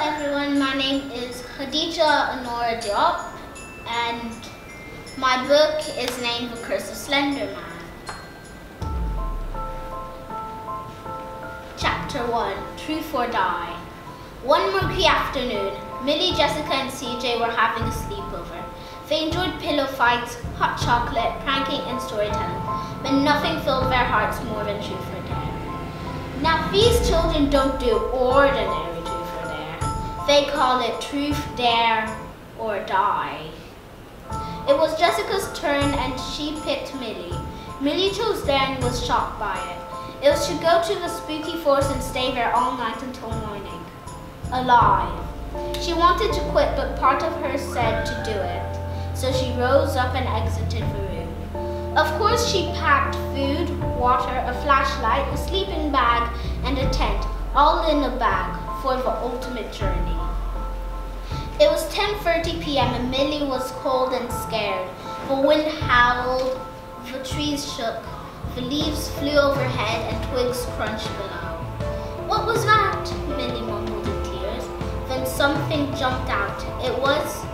everyone, my name is Khadyja Diop and my book is named The Curse of Slenderman. Chapter 1, Truth or Die. One murky afternoon, Millie, Jessica and CJ were having a sleepover. They enjoyed pillow fights, hot chocolate, pranking and storytelling, but nothing filled their hearts more than Truth or Dare. Now these children don't do ordinary Truth or Dare. They call it Truth, Dare or Die. It was Jessica's turn and she picked Millie. Millie chose Dare and was shocked by it. It was to go to the spooky forest and stay there all night until morning. Alive. She wanted to quit, but part of her said to do it. So she rose up and exited the room. Of course, she packed food, water, a flashlight, a sleeping bag, and a tent, all in a bag for the ultimate journey. It was 10:30 p.m. and Millie was cold and scared. The wind howled, the trees shook, the leaves flew overhead and twigs crunched below. What was that? Millie mumbled in tears. Then something jumped out. It was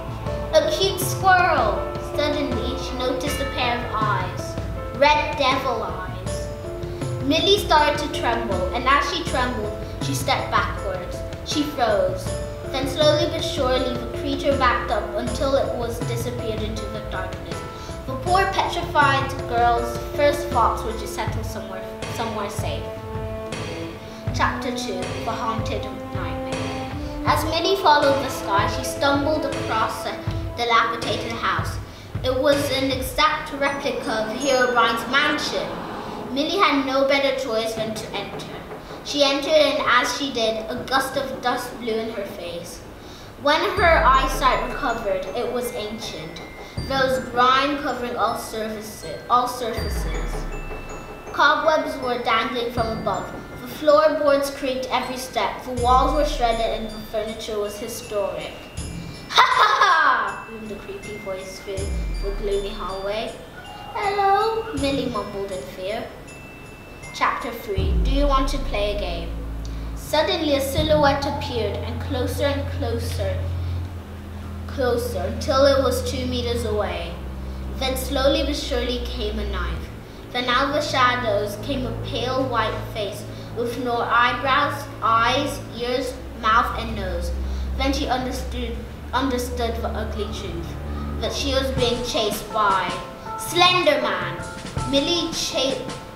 a cute squirrel. Suddenly, she noticed a pair of eyes. Red devil eyes. Millie started to tremble, and as she trembled, she stepped backwards. She froze. Then slowly but surely, the creature backed up until it was disappeared into the darkness. The poor petrified girl's first thoughts were to settle somewhere safe. Chapter 2, The Haunted Nightmare. As Millie followed the sky, she stumbled across a dilapidated house. It was an exact replica of Herobrine's mansion. Millie had no better choice than to enter. She entered, and as she did, a gust of dust blew in her face. When her eyesight recovered, it was ancient. There was grime covering all surfaces. Cobwebs were dangling from above. The floorboards creaked every step. The walls were shredded, and the furniture was historic. Ha ha ha! Boomed a creepy voice through the gloomy hallway. Hello, Millie mumbled in fear. Chapter 3, Do you want to play a game? Suddenly a silhouette appeared, and closer until it was 2 meters away. Then slowly but surely came a knife. Then out of the shadows came a pale white face with no eyebrows, eyes, ears, mouth and nose. Then she understood the ugly truth, that she was being chased by Slenderman.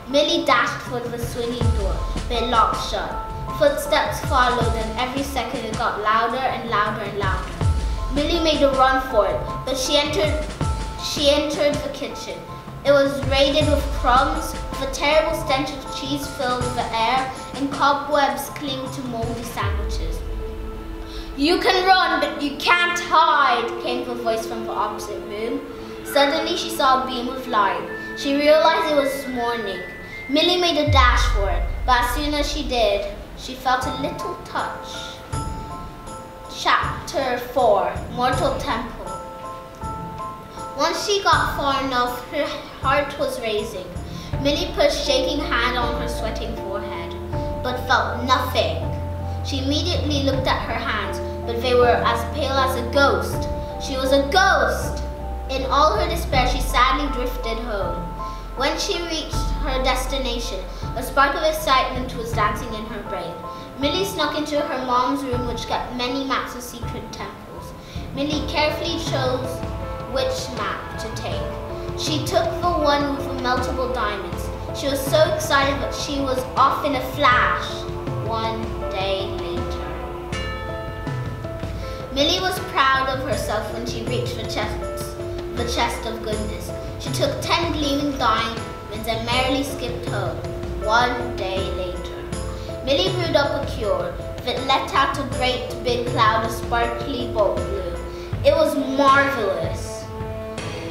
Millie dashed for the swinging door, but it locked shut. Footsteps followed, and every second it got louder and louder and louder. Millie made a run for it, but she entered the kitchen. It was raided with crumbs. The terrible stench of cheese filled the air, and cobwebs clinged to moldy sandwiches. You can run, but you can't hide, came the voice from the opposite room. Suddenly she saw a beam of light. She realized it was morning. Millie made a dash for it, but as soon as she did, she felt a little touch. Chapter 4, Mortal Temple. Once she got far enough, her heart was racing. Millie put a shaking hand on her sweating forehead, but felt nothing. She immediately looked at her hands, but they were as pale as a ghost. She was a ghost! In all her despair, she sadly drifted home. When she reached her destination, a spark of excitement was dancing in her brain. Millie snuck into her mom's room, which kept many maps of secret temples. Millie carefully chose which map to take. She took the one with the meltable diamonds. She was so excited that she was off in a flash. 1 day later. Millie was proud of herself when she reached the chest of goodness. She took 10 gleaming diamonds and merrily skipped home. 1 day later. Millie brewed up a cure that let out a great big cloud of sparkly bolt blue. It was marvelous.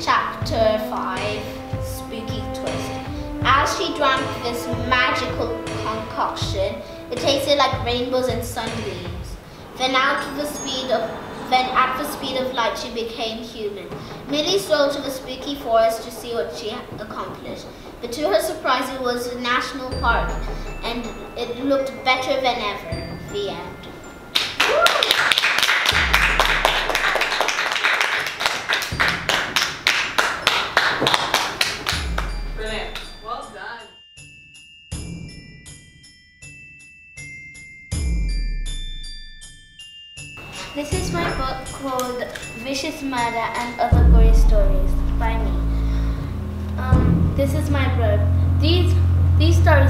Chapter 5, Spooky Twist. As she drank this magical concoction, it tasted like rainbows and sunbeams. Then at the speed of light, she became human. Millie strolled to the spooky forest to see what she had accomplished. But to her surprise, it was a national park, and it looked better than ever. The end. Vicious Murder and Other Gory Stories by me. This is my blurb. These stories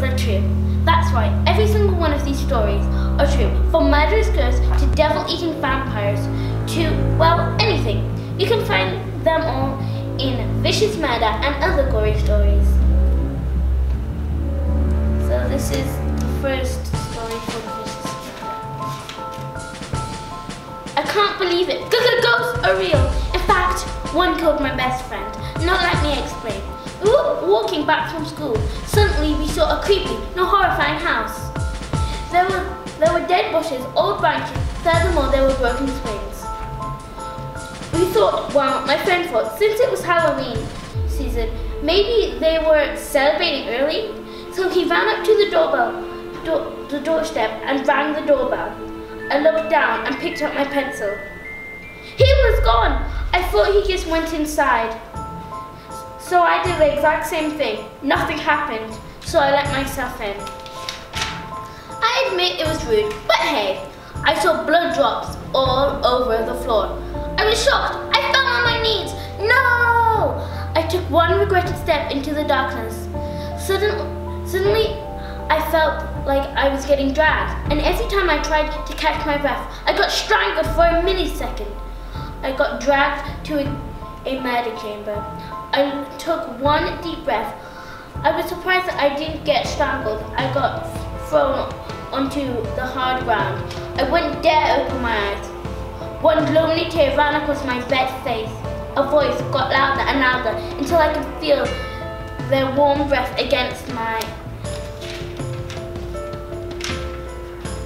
are true. That's right, every single one of these stories are true. From murderous ghosts to devil-eating vampires to, well, anything. You can find them all in Vicious Murder and Other Gory Stories. So this is the first story from Vicious Murder. I can't believe it. Ghosts are real. In fact, one killed my best friend. Now let me explain. We were walking back from school. Suddenly we saw a creepy, horrifying house. There were dead bushes, old branches, furthermore there were broken swings. We thought, well, my friend thought, since it was Halloween season, maybe they were celebrating early. So he ran up to the doorstep and rang the doorbell. I looked down and picked up my pencil. He was gone! I thought he just went inside. So I did the exact same thing. Nothing happened, so I let myself in. I admit it was rude, but hey, I saw blood drops all over the floor. I was shocked. I fell on my knees. No! I took one regretted step into the darkness. Suddenly, I felt like I was getting dragged, and every time I tried to catch my breath, I got strangled for a millisecond. I got dragged to a murder chamber. I took one deep breath. I was surprised that I didn't get strangled. I got thrown onto the hard ground. I wouldn't dare open my eyes. One lonely tear ran across my bed face. A voice got louder and louder until I could feel their warm breath against my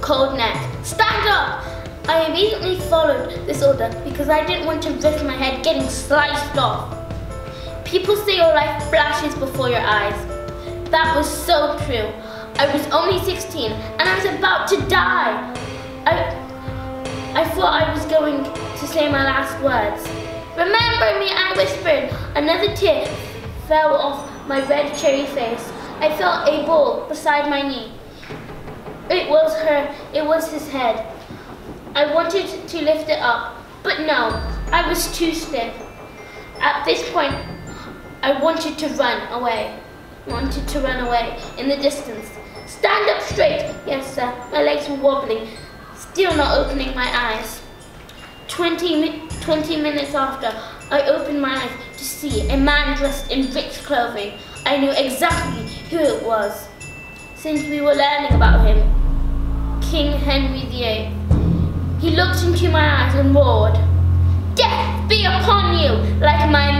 cold neck. Stand up! I immediately followed this order because I didn't want to risk my head getting sliced off. People say your life flashes before your eyes. That was so true. I was only 16 and I was about to die. I thought I was going to say my last words. Remember me, I whispered. Another tear fell off my red cherry face. I felt a ball beside my knee. It was his head. I wanted to lift it up, but no, I was too stiff. At this point, I wanted to run away in the distance. Stand up straight. Yes, sir. My legs were wobbling, still not opening my eyes. 20 minutes after, I opened my eyes to see a man dressed in rich clothing. I knew exactly who it was, since we were learning about him. King Henry VIII. He looked into my eyes and roared, "Death be upon you!" like my